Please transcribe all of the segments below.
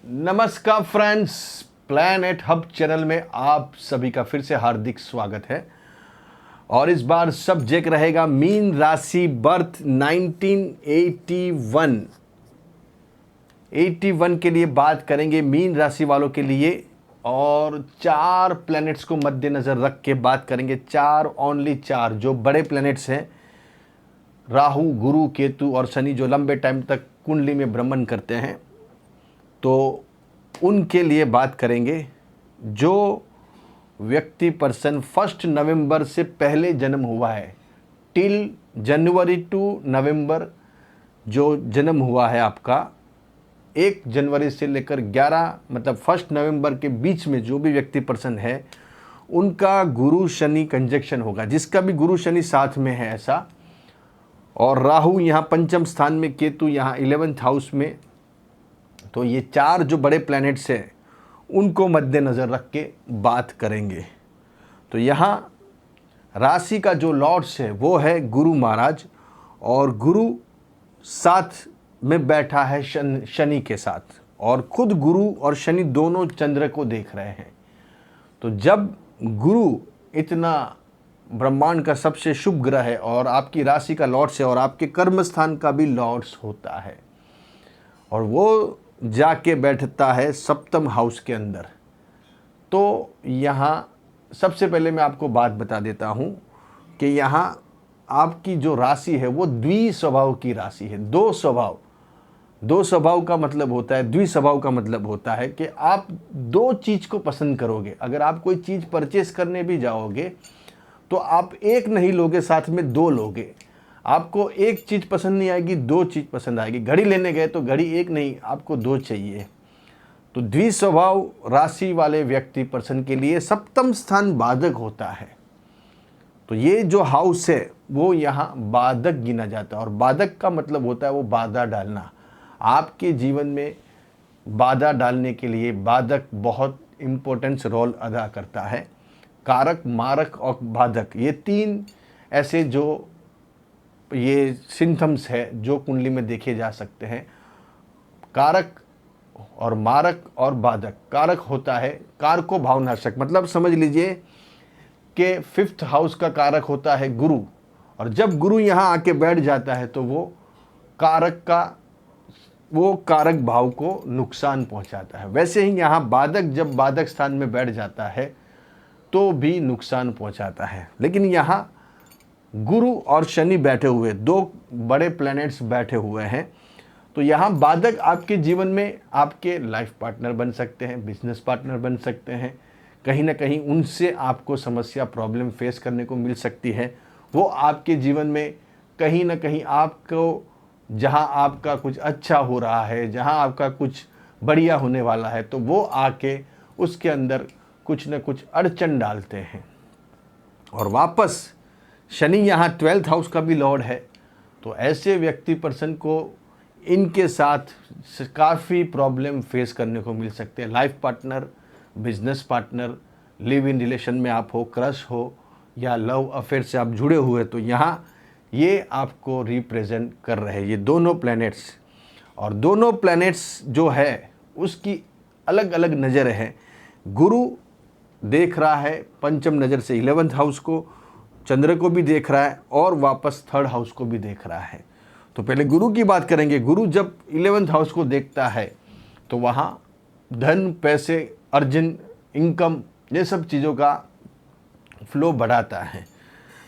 नमस्कार friends, planet hub channel में आप सभी का फिर से हार्दिक स्वागत है। और इस बार सब्जेक्ट रहेगा मीन राशि बर्थ 1981। 81 के लिए बात करेंगे मीन राशि वालों के लिए, और 4 प्लैनेट्स को मद्देनज़र रख के बात करेंगे। 4 ओनली 4 जो बड़े प्लैनेट्स हैं, राहु, गुरु, केतु और शनि, जो लंबे टाइम तक कुंडली में भ्रमण करते हैं, तो उनके लिए बात करेंगे। जो व्यक्ति पर्सन 1 नवंबर से पहले जन्म हुआ है, टिल जनवरी टू नवंबर जो जन्म हुआ है आपका, 1 जनवरी से लेकर 11 मतलब 1 नवंबर के बीच में जो भी व्यक्ति पर्सन है, उनका गुरु शनि कंजक्शन होगा। जिसका भी गुरु शनि साथ में है ऐसा, और राहु यहाँ पंचम स्थान में, केतु यहाँ 11th हाउस में, तो ये 4 जो बड़े प्लैनेट्स हैं उनको मद्देनज़र रख के बात करेंगे। तो यहाँ राशि का जो लॉर्ड्स है वो है गुरु महाराज, और गुरु साथ में बैठा है शनि के साथ, और खुद गुरु और शनि दोनों चंद्र को देख रहे हैं। तो जब गुरु इतना ब्रह्मांड का सबसे शुभ ग्रह है और आपकी राशि का लॉर्ड्स है और आपके कर्म स्थान का भी लॉर्ड्स होता है, और वो जाके बैठता है 7th हाउस के अंदर, तो यहाँ सबसे पहले मैं आपको बात बता देता हूँ कि यहाँ आपकी जो राशि है वो द्विस्वभाव की राशि है। दो स्वभाव का मतलब होता है, द्विस्वभाव का मतलब होता है कि आप 2 चीज़ को पसंद करोगे। अगर आप कोई चीज़ परचेस करने भी जाओगे तो आप एक नहीं लोगे, साथ में 2 लोगे। आपको एक चीज़ पसंद नहीं आएगी, 2 चीज़ पसंद आएगी। घड़ी लेने गए तो घड़ी एक नहीं, आपको 2 चाहिए। तो द्विस्वभाव राशि वाले व्यक्ति पर्सन के लिए 7th स्थान बाधक होता है। तो ये जो हाउस है वो यहाँ बाधक गिना जाता है, और बाधक का मतलब होता है वो बाधा डालना। आपके जीवन में बाधा डालने के लिए बाधक बहुत इम्पोर्टेंस रोल अदा करता है। कारक, मारक और बाधक, ये 3 ऐसे जो ये सिम्पटम्स है जो कुंडली में देखे जा सकते हैं। कारक और मारक और बाधक। कारक होता है कारको भावनाशक, मतलब समझ लीजिए कि 5th हाउस का कारक होता है गुरु, और जब गुरु यहाँ आके बैठ जाता है तो वो कारक भाव को नुकसान पहुँचाता है। वैसे ही यहाँ बाधक जब बाधक स्थान में बैठ जाता है तो भी नुकसान पहुँचाता है। लेकिन यहाँ गुरु और शनि बैठे हुए, 2 बड़े प्लैनेट्स बैठे हुए हैं, तो यहाँ बाधक आपके जीवन में आपके लाइफ पार्टनर बन सकते हैं, बिजनेस पार्टनर बन सकते हैं। कहीं ना कहीं उनसे आपको समस्या, प्रॉब्लम फेस करने को मिल सकती है। वो आपके जीवन में कहीं ना कहीं आपको, जहाँ आपका कुछ अच्छा हो रहा है, जहाँ आपका कुछ बढ़िया होने वाला है, तो वो आके उसके अंदर कुछ न कुछ अड़चन डालते हैं। और वापस शनि यहाँ 12th हाउस का भी लॉर्ड है, तो ऐसे व्यक्ति पर्सन को इनके साथ काफ़ी प्रॉब्लम फेस करने को मिल सकते हैं। Life partner, business partner, live in relation में आप हो, क्रश हो या लव अफेयर से आप जुड़े हुए, तो यहाँ ये आपको रिप्रेजेंट कर रहे हैं ये दोनों प्लैनेट्स। और दोनों प्लैनेट्स जो है उसकी अलग अलग नज़र है। गुरु देख रहा है पंचम नज़र से 11th हाउस को, चंद्र को भी देख रहा है, और वापस 3rd हाउस को भी देख रहा है। तो पहले गुरु की बात करेंगे। गुरु जब 11th हाउस को देखता है तो वहाँ धन, पैसे, अर्जन, इनकम, ये सब चीज़ों का फ्लो बढ़ाता है।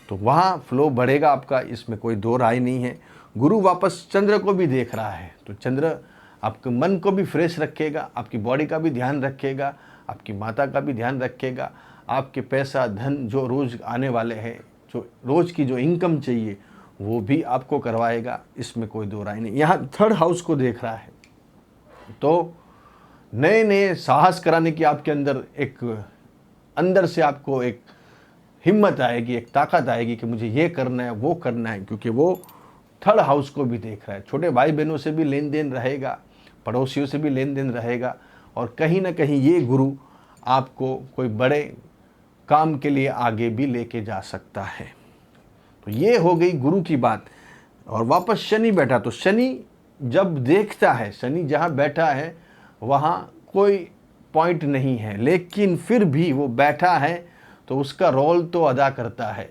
तो वहाँ फ्लो बढ़ेगा आपका, इसमें कोई 2 राय नहीं है। गुरु वापस चंद्र को भी देख रहा है, तो चंद्र आपके मन को भी फ्रेश रखेगा, आपकी बॉडी का भी ध्यान रखेगा, आपकी माता का भी ध्यान रखेगा, आपके पैसा, धन जो रोज़ आने वाले हैं, जो रोज़ की जो इनकम चाहिए वो भी आपको करवाएगा। इसमें कोई 2 राय नहीं। यहाँ 3rd हाउस को देख रहा है, तो नए नए साहस कराने की आपके अंदर अंदर से आपको एक हिम्मत आएगी, एक ताकत आएगी कि मुझे ये करना है, वो करना है, क्योंकि वो 3rd हाउस को भी देख रहा है। छोटे भाई बहनों से भी लेन देन रहेगा, पड़ोसियों से भी लेन देन रहेगा, और कहीं ना कहीं ये गुरु आपको कोई बड़े काम के लिए आगे भी लेके जा सकता है। तो ये हो गई गुरु की बात। और वापस शनि बैठा, तो शनि जब देखता है, शनि जहाँ बैठा है वहाँ कोई पॉइंट नहीं है, लेकिन फिर भी वो बैठा है तो उसका रोल तो अदा करता है।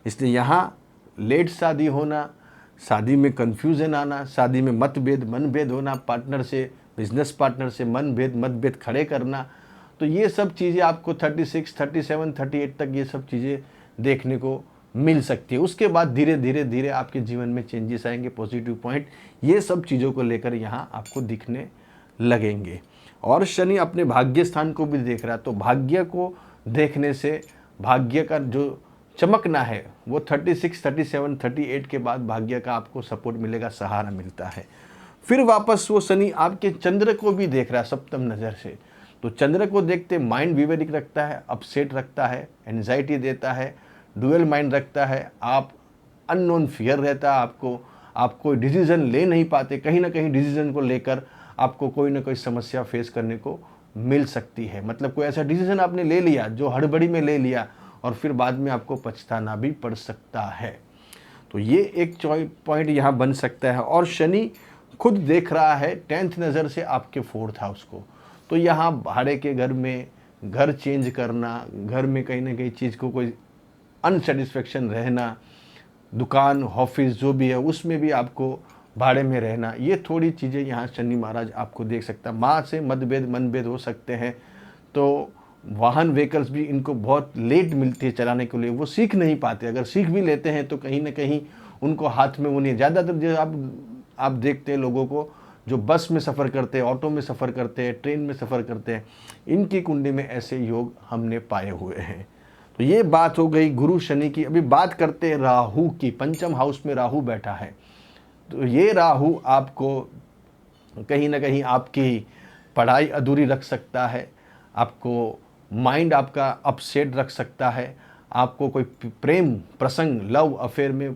इसलिए यहाँ लेट शादी होना, शादी में कन्फ्यूज़न आना, शादी में मनभेद होना, पार्टनर से, बिजनेस पार्टनर से मतभेद खड़े करना, तो ये सब चीज़ें आपको 36, 37, 38 तक ये सब चीज़ें देखने को मिल सकती है। उसके बाद धीरे धीरे आपके जीवन में चेंजेस आएंगे, पॉजिटिव पॉइंट ये सब चीज़ों को लेकर यहाँ आपको दिखने लगेंगे। और शनि अपने भाग्य स्थान को भी देख रहा है, तो भाग्य को देखने से भाग्य का जो चमकना है वो 36, 37, 38 के बाद भाग्य का आपको सपोर्ट मिलेगा, सहारा मिलता है। फिर वापस वो शनि आपके चंद्र को भी देख रहा है सप्तम नज़र से, तो चंद्र को देखते माइंड विवेरिक रखता है, अपसेट रखता है, एंजाइटी देता है, डुअल माइंड रखता है, आप अननोन फियर रहता है आपको, आप कोई डिसीजन ले नहीं पाते, कहीं ना कहीं डिसीजन को लेकर आपको कोई ना कोई समस्या फेस करने को मिल सकती है। मतलब कोई ऐसा डिसीजन आपने ले लिया जो हड़बड़ी में ले लिया और फिर बाद में आपको पछताना भी पड़ सकता है। तो ये एक पॉइंट यहाँ बन सकता है। और शनि खुद देख रहा है 10th नज़र से आपके 4th हाउस को, तो यहाँ भाड़े के घर में घर चेंज करना, घर में कहीं ना कहीं चीज़ को कोई अनसेटिस्फेक्शन रहना, दुकान ऑफिस जो भी है उसमें भी आपको भाड़े में रहना, ये थोड़ी चीज़ें यहाँ शनि महाराज आपको देख सकता है। माँ से मनभेद हो सकते हैं, तो वाहन व्हीकल्स भी इनको बहुत लेट मिलती है चलाने के लिए, वो सीख नहीं पाते, अगर सीख भी लेते हैं तो कहीं ना कहीं उनको हाथ में वो नहीं। ज़्यादातर जो आप देखते हैं लोगों को जो बस में सफ़र करते हैं, ऑटो में सफ़र करते हैं, ट्रेन में सफ़र करते हैं, इनकी कुंडली में ऐसे योग हमने पाए हुए हैं। तो ये बात हो गई गुरु शनि की। अभी बात करते हैं राहु की। पंचम हाउस में राहु बैठा है, तो ये राहु आपको कहीं ना कहीं आपकी पढ़ाई अधूरी रख सकता है, आपको माइंड आपका अपसेट रख सकता है, आपको कोई प्रेम प्रसंग, लव अफेयर में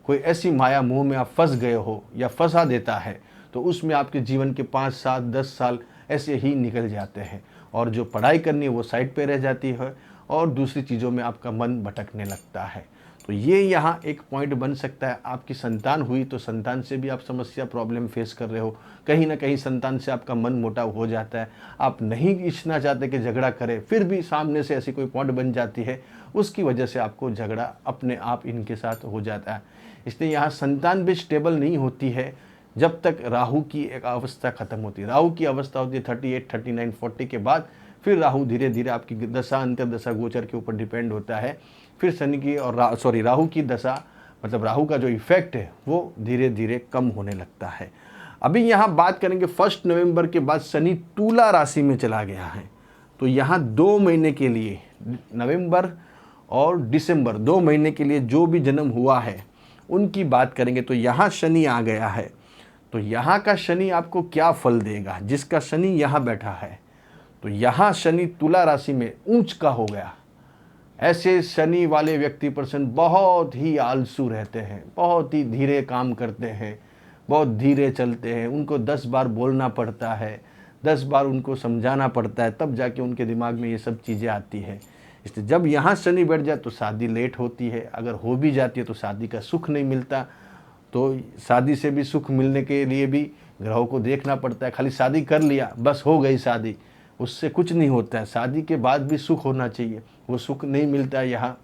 कोई ऐसी माया मोह में आप फंस गए हो या फंसा देता है, तो उसमें आपके जीवन के 5, 7, 10 साल ऐसे ही निकल जाते हैं, और जो पढ़ाई करनी है वो साइड पे रह जाती है और दूसरी चीज़ों में आपका मन भटकने लगता है। तो ये यहाँ एक पॉइंट बन सकता है। आपकी संतान हुई तो संतान से भी आप समस्या प्रॉब्लम फेस कर रहे हो, कहीं ना कहीं संतान से आपका मन मोटाव हो जाता है, आप नहीं इच्छना चाहते कि झगड़ा करे, फिर भी सामने से ऐसी कोई पॉइंट बन जाती है, उसकी वजह से आपको झगड़ा अपने आप इनके साथ हो जाता है। इसलिए यहाँ संतान भी स्टेबल नहीं होती है जब तक राहु की एक अवस्था खत्म होती है। राहु की अवस्था होती है 38, 39, 40 के बाद, फिर राहु धीरे धीरे आपकी दशा अंतर दशा गोचर के ऊपर डिपेंड होता है, फिर शनि की और राहु की दशा, मतलब राहु का जो इफेक्ट है वो धीरे धीरे कम होने लगता है। अभी यहाँ बात करेंगे 1 नवंबर के बाद शनि तुला राशि में चला गया है, तो यहाँ 2 महीने के लिए, नवंबर और दिसंबर 2 महीने के लिए जो भी जन्म हुआ है उनकी बात करेंगे। तो यहाँ शनि आ गया है, तो यहाँ का शनि आपको क्या फल देगा, जिसका शनि यहाँ बैठा है, तो यहाँ शनि तुला राशि में ऊंच का हो गया। ऐसे शनि वाले व्यक्ति पर्सन बहुत ही आलसू रहते हैं, बहुत ही धीरे काम करते हैं, बहुत धीरे चलते हैं, उनको 10 बार बोलना पड़ता है, 10 बार उनको समझाना पड़ता है, तब जाके उनके दिमाग में ये सब चीज़ें आती है। इसलिए जब यहाँ शनि बैठ जाए तो शादी लेट होती है, अगर हो भी जाती है तो शादी का सुख नहीं मिलता। तो शादी से भी सुख मिलने के लिए भी ग्रहों को देखना पड़ता है। खाली शादी कर लिया बस हो गई शादी, उससे कुछ नहीं होता है, शादी के बाद भी सुख होना चाहिए, वो सुख नहीं मिलता है यहाँ।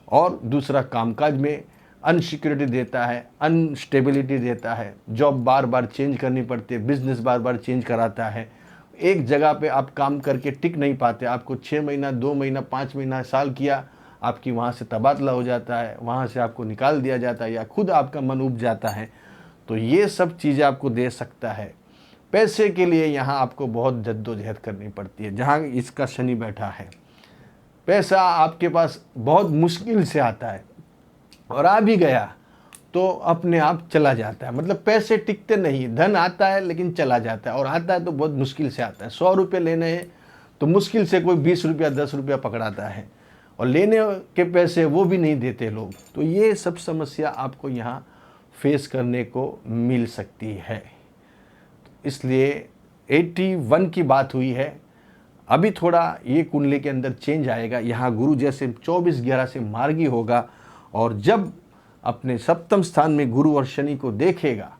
और दूसरा, कामकाज में अनसिक्योरिटी देता है, अनस्टेबिलिटी देता है, जॉब बार बार चेंज करनी पड़ती है, बिजनेस बार बार चेंज कराता है, एक जगह पे आप काम करके टिक नहीं पाते, आपको 6 महीना, 2 महीना, 5 महीना, साल किया, आपकी वहाँ से तबादला हो जाता है, वहाँ से आपको निकाल दिया जाता है या खुद आपका मन उब जाता है। तो ये सब चीज़ें आपको दे सकता है। पैसे के लिए यहाँ आपको बहुत जद्दोजहद करनी पड़ती है। जहाँ इसका शनि बैठा है, पैसा आपके पास बहुत मुश्किल से आता है, और आ भी गया तो अपने आप चला जाता है। मतलब पैसे टिकते नहीं, धन आता है लेकिन चला जाता है, और आता है तो बहुत मुश्किल से आता है। 100 रुपये लेने हैं तो मुश्किल से कोई 20 रुपया 10 रुपया पकड़ाता है, और लेने के पैसे वो भी नहीं देते लोग। तो ये सब समस्या आपको यहाँ फेस करने को मिल सकती है। इसलिए 81 की बात हुई है, अभी थोड़ा ये कुंडली के अंदर चेंज आएगा। यहाँ गुरु जैसे 24/11 से मार्गी होगा, और जब अपने सप्तम स्थान में गुरु और शनि को देखेगा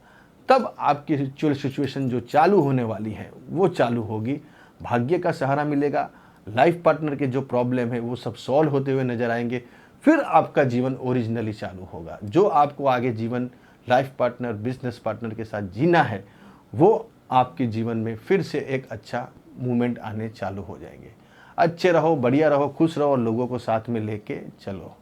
तब आपकी एक्चुअल सिचुएशन जो चालू होने वाली है वो चालू होगी। भाग्य का सहारा मिलेगा, लाइफ पार्टनर के जो प्रॉब्लम है वो सब सॉल्व होते हुए नजर आएंगे। फिर आपका जीवन ओरिजिनली चालू होगा। जो आपको आगे जीवन लाइफ पार्टनर, बिजनेस पार्टनर के साथ जीना है, वो आपके जीवन में फिर से एक अच्छा मूवमेंट आने चालू हो जाएंगे। अच्छे रहो, बढ़िया रहो, खुश रहो और लोगों को साथ में लेके चलो।